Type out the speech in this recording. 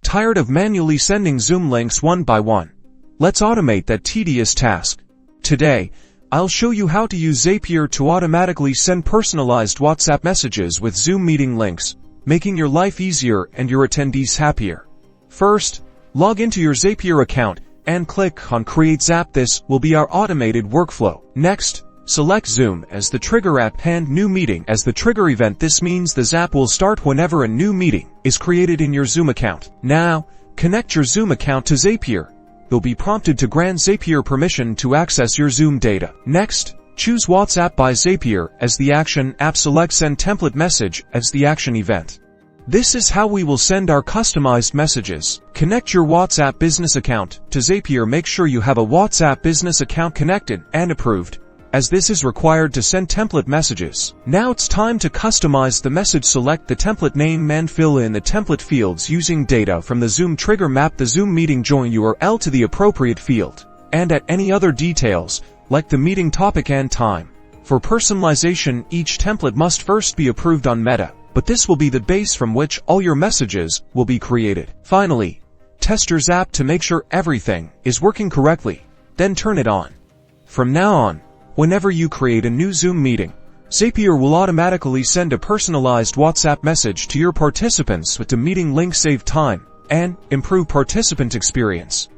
Tired of manually sending Zoom links one by one? Let's automate that tedious task. Today, I'll show you how to use Zapier to automatically send personalized WhatsApp messages with Zoom meeting links, making your life easier and your attendees happier. First, log into your Zapier account and click on Create Zap. This will be our automated workflow. Next, select Zoom as the trigger app and New Meeting as the trigger event. This means the Zap will start whenever a new meeting is created in your Zoom account. Now, connect your Zoom account to Zapier. You'll be prompted to grant Zapier permission to access your Zoom data. Next, choose WhatsApp by Zapier as the action app. Select Send Template Message as the action event. This is how we will send our customized messages. Connect your WhatsApp business account to Zapier. Make sure you have a WhatsApp business account connected and approved, as this is required to send template messages. Now it's time to customize the message. Select the template name and fill in the template fields using data from the Zoom trigger map. The Zoom meeting join URL to the appropriate field, and add any other details, like the meeting topic and time. For personalization, each template must first be approved on Meta, but this will be the base from which all your messages will be created. Finally, test your Zap to make sure everything is working correctly, then turn it on. From now on, whenever you create a new Zoom meeting, Zapier will automatically send a personalized WhatsApp message to your participants with the meeting link. Save time and improve participant experience.